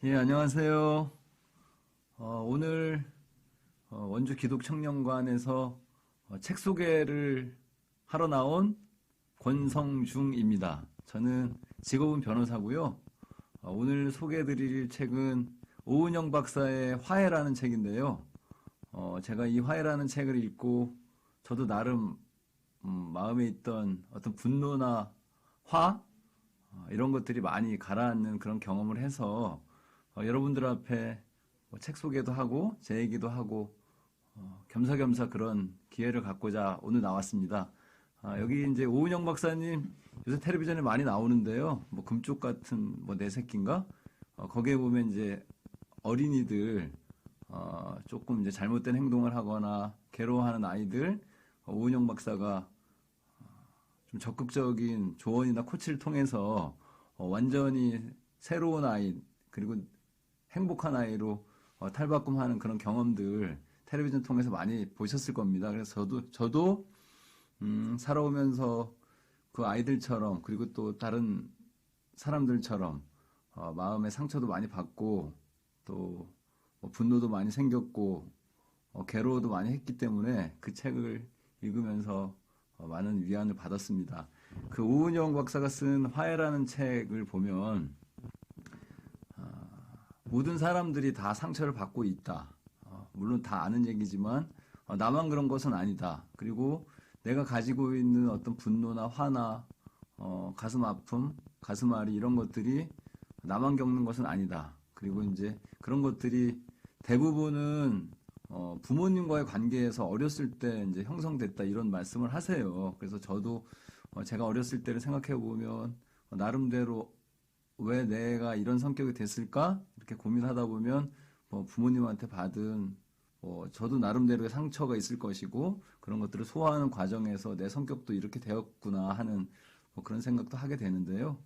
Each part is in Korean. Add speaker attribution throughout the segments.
Speaker 1: 예, 안녕하세요. 오늘 원주 기독청년관에서 책 소개를 하러 나온 권성중입니다. 저는 직업은 변호사고요. 오늘 소개해드릴 책은 오은영 박사의 화해라는 책인데요. 제가 이 화해라는 책을 읽고 저도 나름 마음에 있던 어떤 분노나 화 이런 것들이 많이 가라앉는 그런 경험을 해서 여러분들 앞에 뭐책 소개도 하고 제 얘기도 하고 겸사겸사 그런 기회를 갖고자 오늘 나왔습니다. 여기 이제 오은영 박사님 요새 텔레비전에 많이 나오는데요. 뭐 금쪽 같은 뭐 내 새끼인가? 거기에 보면 이제 어린이들 조금 이제 잘못된 행동을 하거나 괴로워하는 아이들 오은영 박사가 좀 적극적인 조언이나 코치를 통해서 완전히 새로운 아이 그리고 행복한 아이로 탈바꿈하는 그런 경험들 텔레비전 통해서 많이 보셨을 겁니다. 그래서 저도 살아오면서 그 아이들처럼 그리고 또 다른 사람들처럼 마음의 상처도 많이 받고 또 분노도 많이 생겼고 괴로워도 많이 했기 때문에 그 책을 읽으면서 많은 위안을 받았습니다. 그 오은영 박사가 쓴 화해라는 책을 보면 모든 사람들이 다 상처를 받고 있다. 물론 다 아는 얘기지만 나만 그런 것은 아니다. 그리고 내가 가지고 있는 어떤 분노나 화나 가슴 아픔, 가슴 앓이 이런 것들이 나만 겪는 것은 아니다. 그리고 이제 그런 것들이 대부분은 부모님과의 관계에서 어렸을 때 이제 형성됐다 이런 말씀을 하세요. 그래서 저도 제가 어렸을 때를 생각해 보면 나름대로 왜 내가 이런 성격이 됐을까 이렇게 고민하다 보면 부모님한테 받은 저도 나름대로의 상처가 있을 것이고 그런 것들을 소화하는 과정에서 내 성격도 이렇게 되었구나 하는 그런 생각도 하게 되는데요.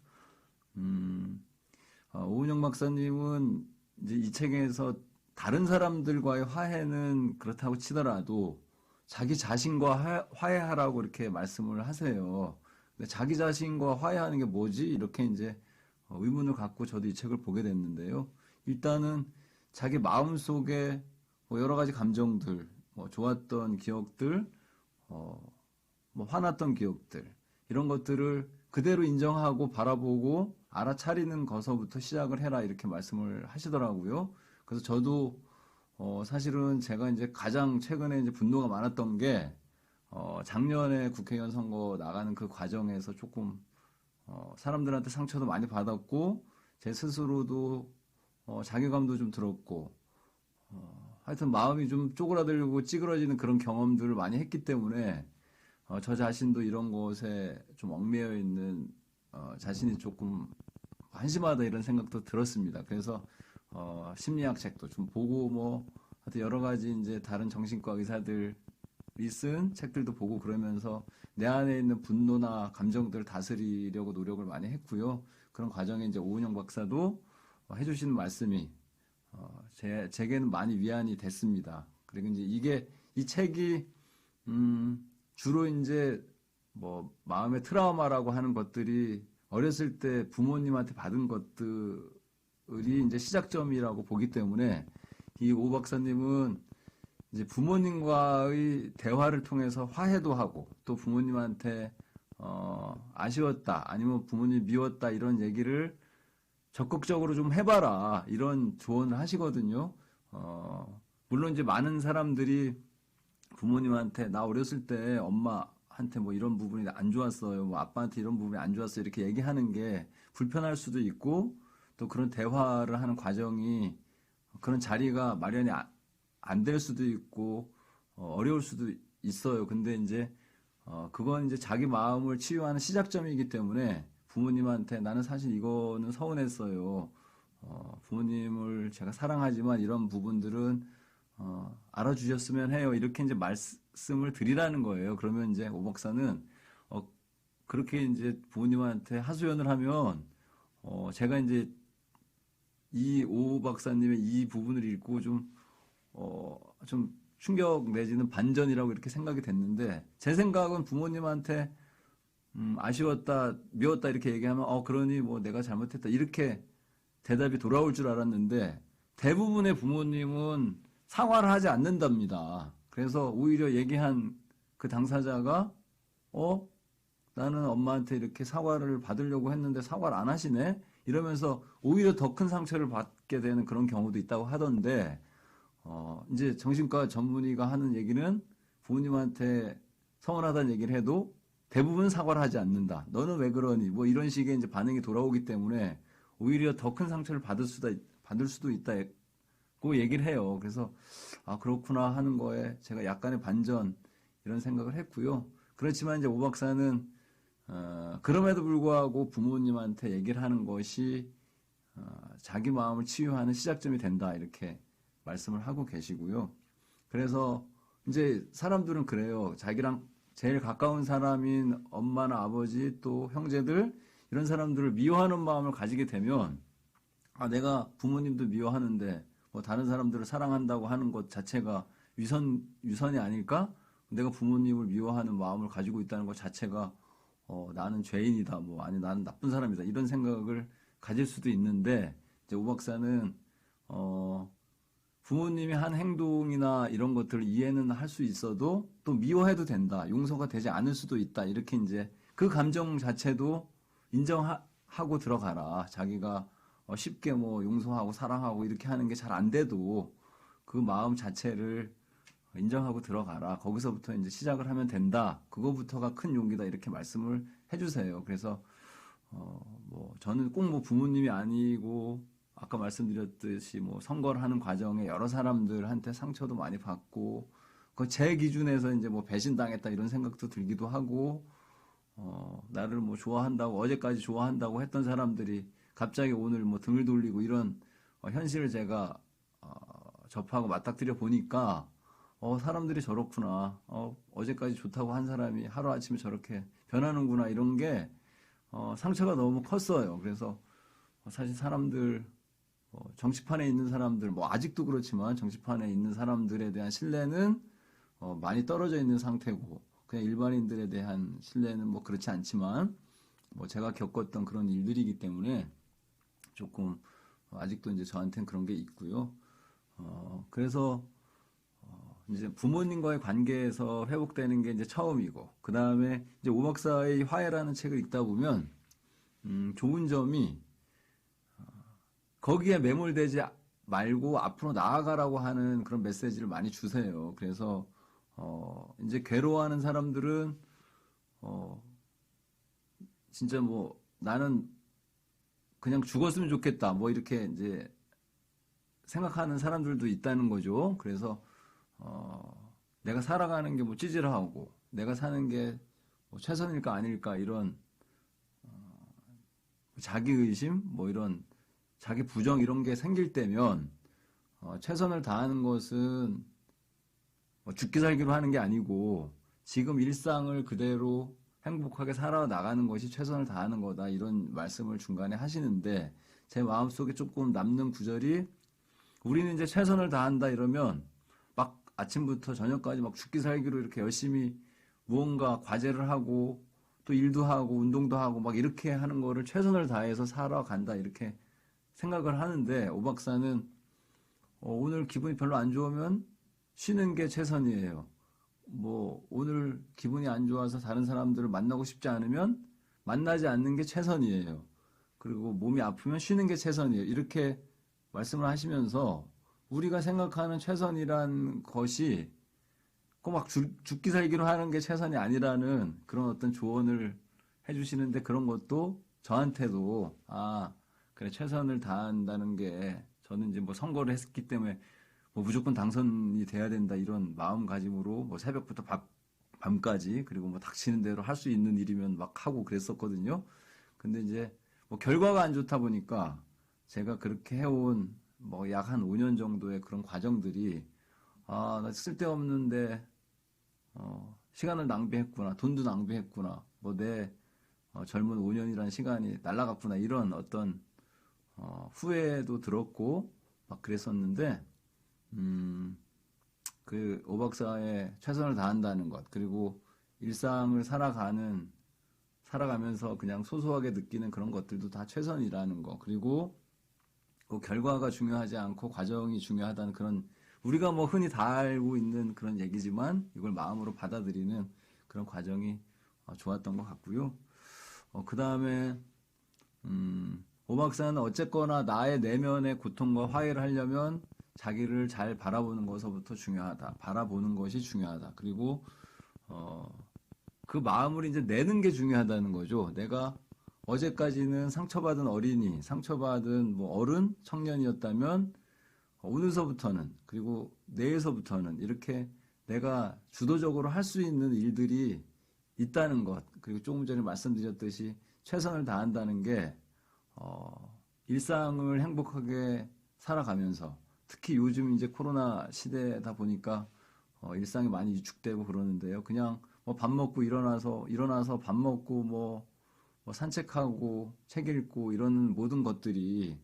Speaker 1: 오은영 박사님은 이제 이 책에서 다른 사람들과의 화해는 그렇다고 치더라도 자기 자신과 화해하라고 이렇게 말씀을 하세요. 근데 자기 자신과 화해하는 게 뭐지? 이렇게 이제 의문을 갖고 저도 이 책을 보게 됐는데요. 일단은 자기 마음속에 여러 가지 감정들, 좋았던 기억들, 화났던 기억들 이런 것들을 그대로 인정하고 바라보고 알아차리는 것서부터 시작을 해라 이렇게 말씀을 하시더라고요. 그래서 저도 사실은 제가 이제 가장 최근에 이제 분노가 많았던 게 작년에 국회의원 선거 나가는 그 과정에서 조금 사람들한테 상처도 많이 받았고 제 스스로도 자괴감도 좀 들었고 하여튼 마음이 좀 쪼그라들고 찌그러지는 그런 경험들을 많이 했기 때문에 저 자신도 이런 것에 좀 얽매여 있는 자신이 조금 한심하다 이런 생각도 들었습니다. 그래서 심리학 책도 좀 보고 하여튼 여러 가지 이제 다른 정신과 의사들이 쓴 책들도 보고 그러면서 내 안에 있는 분노나 감정들을 다스리려고 노력을 많이 했고요. 그런 과정에 이제 오은영 박사도 해주시는 말씀이 제게는 많이 위안이 됐습니다. 그리고 이제 이 책이 주로 이제 마음의 트라우마라고 하는 것들이 어렸을 때 부모님한테 받은 것들이 이제 시작점이라고 보기 때문에 이 오 박사님은 이제 부모님과의 대화를 통해서 화해도 하고 또 부모님한테 아쉬웠다 아니면 부모님 미웠다 이런 얘기를 적극적으로 좀 해봐라 이런 조언을 하시거든요. 물론 이제 많은 사람들이 부모님한테 나 어렸을 때 엄마한테 이런 부분이 안 좋았어요. 아빠한테 이런 부분이 안 좋았어요. 이렇게 얘기하는 게 불편할 수도 있고 또 그런 대화를 하는 과정이 그런 자리가 마련이 안 될 수도 있고 어려울 수도 있어요. 근데 이제 그건 이제 자기 마음을 치유하는 시작점이기 때문에 부모님한테 나는 사실 이거는 서운했어요. 부모님을 제가 사랑하지만 이런 부분들은 알아주셨으면 해요. 이렇게 이제 말씀을 드리라는 거예요. 그러면 이제 오 박사는 그렇게 이제 부모님한테 하소연을 하면 제가 이제 이 오 박사님의 이 부분을 읽고 좀 충격 내지는 반전이라고 이렇게 생각이 됐는데 제 생각은 부모님한테 아쉬웠다, 미웠다 이렇게 얘기하면 그러니 내가 잘못했다 이렇게 대답이 돌아올 줄 알았는데 대부분의 부모님은 사과를 하지 않는답니다. 그래서 오히려 얘기한 그 당사자가 나는 엄마한테 이렇게 사과를 받으려고 했는데 사과를 안 하시네? 이러면서 오히려 더 큰 상처를 받게 되는 그런 경우도 있다고 하던데 이제 정신과 전문의가 하는 얘기는 부모님한테 서운하다는 얘기를 해도 대부분 사과를 하지 않는다. 너는 왜 그러니? 뭐 이런 식의 이제 반응이 돌아오기 때문에 오히려 더 큰 상처를 받을 수도 있다고 얘기를 해요. 그래서 그렇구나 하는 거에 제가 약간의 반전 이런 생각을 했고요. 그렇지만 이제 오 박사는 그럼에도 불구하고 부모님한테 얘기를 하는 것이 자기 마음을 치유하는 시작점이 된다 이렇게 말씀을 하고 계시고요. 그래서 이제 사람들은 그래요. 자기랑 제일 가까운 사람인 엄마나 아버지 또 형제들 이런 사람들을 미워하는 마음을 가지게 되면 내가 부모님도 미워하는데 뭐 다른 사람들을 사랑한다고 하는 것 자체가 위선이 아닐까? 내가 부모님을 미워하는 마음을 가지고 있다는 것 자체가 나는 죄인이다, 뭐 아니 나는 나쁜 사람이다 이런 생각을 가질 수도 있는데 이제 오 박사는 부모님이 한 행동이나 이런 것들을 이해는 할 수 있어도 또 미워해도 된다, 용서가 되지 않을 수도 있다 이렇게 이제 그 감정 자체도 인정하고 들어가라. 자기가 쉽게 뭐 용서하고 사랑하고 이렇게 하는 게 잘 안 돼도 그 마음 자체를 인정하고 들어가라. 거기서부터 이제 시작을 하면 된다. 그거부터가 큰 용기다. 이렇게 말씀을 해주세요. 그래서 뭐 저는 꼭 뭐 부모님이 아니고 아까 말씀드렸듯이 뭐 선거를 하는 과정에 여러 사람들한테 상처도 많이 받고 그 제 기준에서 이제 뭐 배신당했다 이런 생각도 들기도 하고 나를 뭐 좋아한다고 어제까지 좋아한다고 했던 사람들이 갑자기 오늘 뭐 등을 돌리고 이런 현실을 제가 접하고 맞닥뜨려 보니까 사람들이 저렇구나. 어제까지 좋다고 한 사람이 하루아침에 저렇게 변하는구나. 이런 게 상처가 너무 컸어요. 그래서 사실 사람들 정치판에 있는 사람들 뭐 아직도 그렇지만 정치판에 있는 사람들에 대한 신뢰는 많이 떨어져 있는 상태고 그냥 일반인들에 대한 신뢰는 뭐 그렇지 않지만 뭐 제가 겪었던 그런 일들이기 때문에 조금 아직도 이제 저한테는 그런 게 있고요. 그래서 이제 부모님과의 관계에서 회복되는 게 이제 처음이고, 그 다음에 이제 오 박사의 화해라는 책을 읽다 보면, 좋은 점이, 거기에 매몰되지 말고 앞으로 나아가라고 하는 그런 메시지를 많이 주세요. 그래서, 이제 괴로워하는 사람들은, 진짜 뭐, 나는 그냥 죽었으면 좋겠다. 뭐 이렇게 이제 생각하는 사람들도 있다는 거죠. 그래서, 내가 살아가는 게 뭐 찌질하고 내가 사는 게 뭐 최선일까 아닐까 이런 자기의심 뭐 이런 자기 부정 이런 게 생길 때면 최선을 다하는 것은 뭐 죽기 살기로 하는 게 아니고 지금 일상을 그대로 행복하게 살아나가는 것이 최선을 다하는 거다 이런 말씀을 중간에 하시는데 제 마음속에 조금 남는 구절이 우리는 이제 최선을 다한다 이러면 막 아침부터 저녁까지 막 죽기 살기로 이렇게 열심히 무언가 과제를 하고 또 일도 하고 운동도 하고 막 이렇게 하는 거를 최선을 다해서 살아간다 이렇게 생각을 하는데 오 박사는 오늘 기분이 별로 안 좋으면 쉬는 게 최선이에요. 뭐 오늘 기분이 안 좋아서 다른 사람들을 만나고 싶지 않으면 만나지 않는 게 최선이에요. 그리고 몸이 아프면 쉬는 게 최선이에요. 이렇게 말씀을 하시면서 우리가 생각하는 최선이란 것이 꼭 막 죽기 살기로 하는 게 최선이 아니라는 그런 어떤 조언을 해주시는데 그런 것도 저한테도 그래 최선을 다한다는 게 저는 이제 뭐 선거를 했기 때문에 뭐 무조건 당선이 돼야 된다 이런 마음가짐으로 뭐 새벽부터 밤까지 그리고 뭐 닥치는 대로 할 수 있는 일이면 막 하고 그랬었거든요. 근데 이제 뭐 결과가 안 좋다 보니까 제가 그렇게 해온 뭐 약 한 5년 정도의 그런 과정들이 나 쓸데없는데 시간을 낭비했구나, 돈도 낭비했구나, 뭐 내 젊은 5년이라는 시간이 날아갔구나 이런 어떤 후회도 들었고 막 그랬었는데 그 오 박사의 최선을 다한다는 것 그리고 일상을 살아가면서 그냥 소소하게 느끼는 그런 것들도 다 최선이라는 거 그리고 그 결과가 중요하지 않고 과정이 중요하다는 그런 우리가 뭐 흔히 다 알고 있는 그런 얘기지만 이걸 마음으로 받아들이는 그런 과정이 좋았던 것 같고요. 그 다음에 오 박사는 어쨌거나 나의 내면의 고통과 화해를 하려면 자기를 잘 바라보는 것부터 중요하다. 바라보는 것이 중요하다. 그리고 그 마음을 이제 내는 게 중요하다는 거죠. 내가 어제까지는 상처받은 어린이, 상처받은 뭐 어른, 청년이었다면 오늘서부터는 그리고 내일서부터는 이렇게 내가 주도적으로 할 수 있는 일들이 있다는 것. 그리고 조금 전에 말씀드렸듯이 최선을 다한다는 게 일상을 행복하게 살아가면서 특히 요즘 이제 코로나 시대다 보니까 일상이 많이 위축되고 그러는데요. 그냥 뭐 밥 먹고 일어나서 밥 먹고 뭐 산책하고 책 읽고 이런 모든 것들이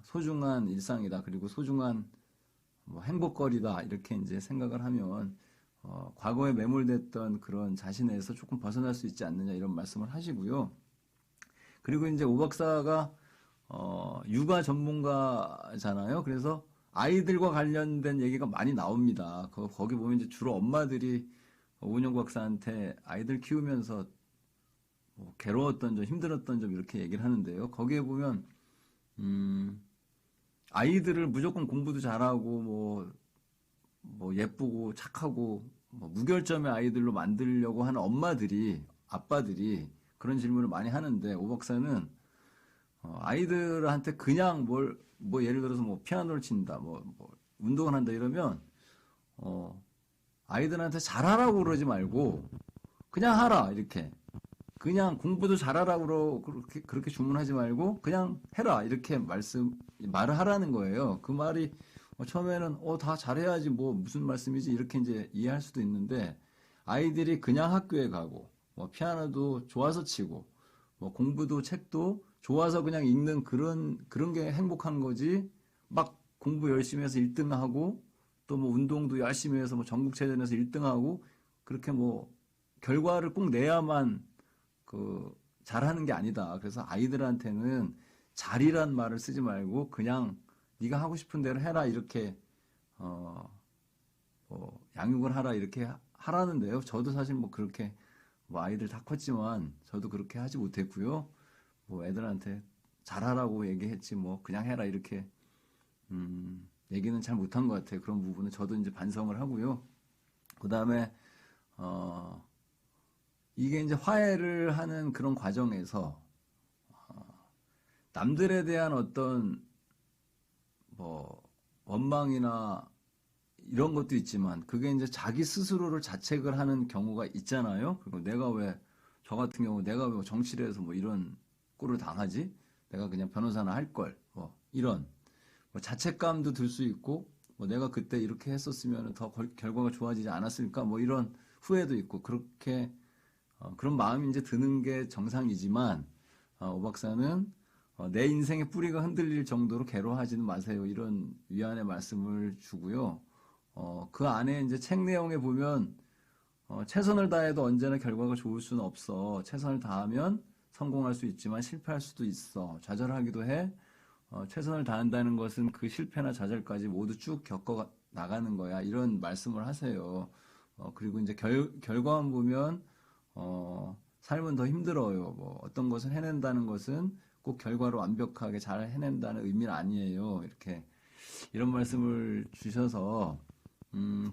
Speaker 1: 소중한 일상이다. 그리고 소중한 뭐 행복거리다. 이렇게 이제 생각을 하면 과거에 매몰됐던 그런 자신에서 조금 벗어날 수 있지 않느냐 이런 말씀을 하시고요. 그리고 이제 오 박사가 육아 전문가잖아요. 그래서 아이들과 관련된 얘기가 많이 나옵니다. 거기 보면 이제 주로 엄마들이 오은영 박사한테 아이들 키우면서 뭐 괴로웠던 점, 힘들었던 점 이렇게 얘기를 하는데요. 거기에 보면 아이들을 무조건 공부도 잘하고 뭐 예쁘고 착하고 뭐 무결점의 아이들로 만들려고 하는 엄마들이 아빠들이 그런 질문을 많이 하는데 오 박사는 아이들한테 그냥 뭐 예를 들어서 뭐 피아노를 친다, 뭐 운동을 한다 이러면 아이들한테 잘하라고 그러지 말고 그냥 하라 이렇게 그냥 공부도 잘하라고 그렇게 주문하지 말고 그냥 해라 이렇게 말을 하라는 거예요. 그 말이 처음에는 다 잘해야지 뭐 무슨 말씀이지 이렇게 이제 이해할 수도 있는데 아이들이 그냥 학교에 가고 뭐 피아노도 좋아서 치고 뭐 공부도 책도 좋아서 그냥 읽는 그런 게 행복한 거지 막 공부 열심히 해서 1등하고 또 뭐 운동도 열심히 해서 뭐 전국체전에서 1등하고 그렇게 뭐 결과를 꼭 내야만 잘하는 게 아니다. 그래서 아이들한테는 잘이란 말을 쓰지 말고 그냥 네가 하고 싶은 대로 해라 이렇게 양육을 하라 이렇게 하라는데요. 저도 사실 뭐 그렇게 뭐 아이들 다 컸지만 저도 그렇게 하지 못했고요. 뭐 애들한테 잘하라고 얘기했지 뭐 그냥 해라 이렇게 얘기는 잘 못한 것 같아요. 그런 부분은 저도 이제 반성을 하고요. 그 다음에 이게 이제 화해를 하는 그런 과정에서 남들에 대한 어떤 뭐 원망이나 이런 것도 있지만 그게 이제 자기 스스로를 자책을 하는 경우가 있잖아요. 그리고 저 같은 경우 내가 왜 정치를 해서 뭐 이런 꼴을 당하지? 내가 그냥 변호사나 할 걸. 뭐 이런 뭐 자책감도 들 수 있고 뭐 내가 그때 이렇게 했었으면 더 결과가 좋아지지 않았을까? 뭐 이런 후회도 있고 그렇게 그런 마음이 이제 드는 게 정상이지만 오 박사는 내 인생의 뿌리가 흔들릴 정도로 괴로워하지는 마세요. 이런 위안의 말씀을 주고요. 그 안에 이제 책 내용에 보면 최선을 다해도 언제나 결과가 좋을 수는 없어. 최선을 다하면 성공할 수 있지만 실패할 수도 있어. 좌절하기도 해. 최선을 다한다는 것은 그 실패나 좌절까지 모두 쭉 겪어 나가는 거야. 이런 말씀을 하세요. 그리고 이제 결과만 보면 삶은 더 힘들어요. 뭐 어떤 것을 해낸다는 것은 꼭 결과로 완벽하게 잘 해낸다는 의미는 아니에요. 이렇게 이런 말씀을 주셔서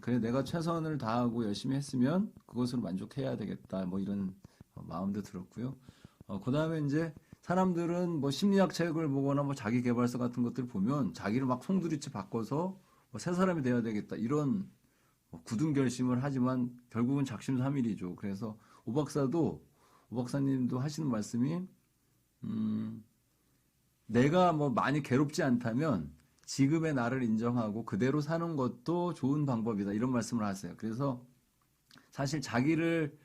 Speaker 1: 그래 내가 최선을 다하고 열심히 했으면 그것으로 만족해야 되겠다. 뭐 이런 마음도 들었고요. 그 다음에 이제 사람들은 뭐 심리학 책을 보거나 뭐 자기계발서 같은 것들을 보면 자기를 막 송두리째 바꿔서 뭐 새 사람이 돼야 되겠다. 이런 뭐 굳은 결심을 하지만 결국은 작심삼일이죠. 그래서 오 박사님도 하시는 말씀이 내가 뭐 많이 괴롭지 않다면 지금의 나를 인정하고 그대로 사는 것도 좋은 방법이다. 이런 말씀을 하세요. 그래서 사실 자기를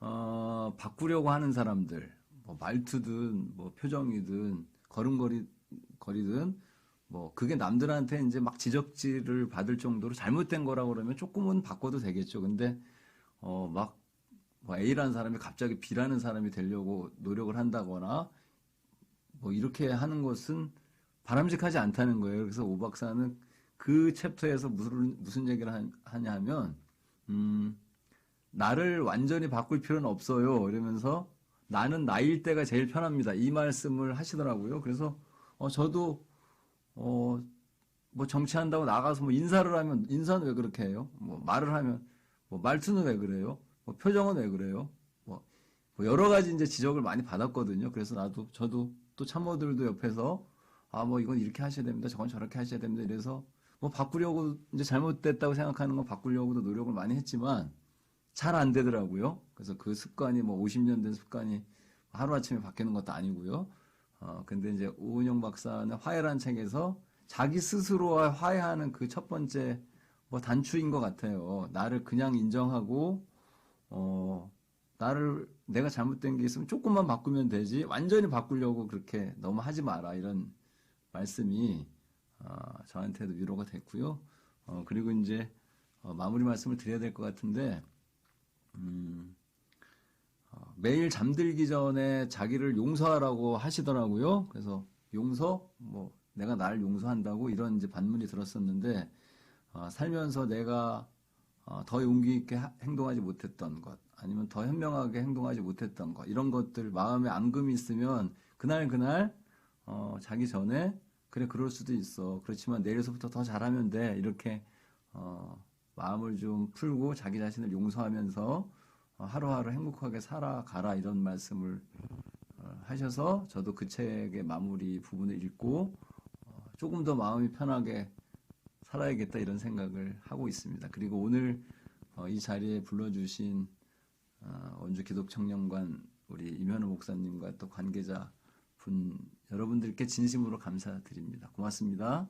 Speaker 1: 바꾸려고 하는 사람들, 뭐 말투든 뭐 표정이든 걸음걸이든 뭐 그게 남들한테 이제 막 지적질을 받을 정도로 잘못된 거라고 그러면 조금은 바꿔도 되겠죠. 근데 막 뭐 A라는 사람이 갑자기 B라는 사람이 되려고 노력을 한다거나 뭐 이렇게 하는 것은 바람직하지 않다는 거예요. 그래서 오 박사는 그 챕터에서 무슨 얘기를 하냐 하면, 나를 완전히 바꿀 필요는 없어요. 이러면서 나는 나일 때가 제일 편합니다. 이 말씀을 하시더라고요. 그래서 저도 뭐 정치한다고 나가서 뭐 인사를 하면 인사는 왜 그렇게 해요? 뭐 말을 하면 뭐 말투는 왜 그래요? 뭐 표정은 왜 그래요? 뭐 여러 가지 이제 지적을 많이 받았거든요. 그래서 저도 또 참모들도 옆에서 뭐 이건 이렇게 하셔야 됩니다. 저건 저렇게 하셔야 됩니다. 이래서 뭐 바꾸려고 이제 잘못됐다고 생각하는 거 바꾸려고도 노력을 많이 했지만 잘 안 되더라고요. 그래서 그 습관이 뭐 50년 된 습관이 하루아침에 바뀌는 것도 아니고요. 근데 이제 오은영 박사는 화해란 책에서 자기 스스로와 화해하는 그 첫 번째 뭐 단추인 것 같아요. 나를 그냥 인정하고, 내가 잘못된 게 있으면 조금만 바꾸면 되지, 완전히 바꾸려고 그렇게 너무 하지 마라. 이런 말씀이, 저한테도 위로가 됐고요. 그리고 이제, 마무리 말씀을 드려야 될 것 같은데, 매일 잠들기 전에 자기를 용서하라고 하시더라고요. 그래서 용서, 뭐 내가 나를 용서한다고 이런 이제 반문이 들었었는데 살면서 내가 더 용기 있게 행동하지 못했던 것, 아니면 더 현명하게 행동하지 못했던 것, 이런 것들 마음에 앙금이 있으면 그날 자기 전에 그래 그럴 수도 있어. 그렇지만 내일서부터 더 잘하면 돼. 이렇게 마음을 좀 풀고 자기 자신을 용서하면서 하루하루 행복하게 살아가라 이런 말씀을 하셔서 저도 그 책의 마무리 부분을 읽고 조금 더 마음이 편하게 살아야겠다 이런 생각을 하고 있습니다. 그리고 오늘 이 자리에 불러주신 원주 기독청년관 우리 임현우 목사님과 또 관계자 분 여러분들께 진심으로 감사드립니다. 고맙습니다.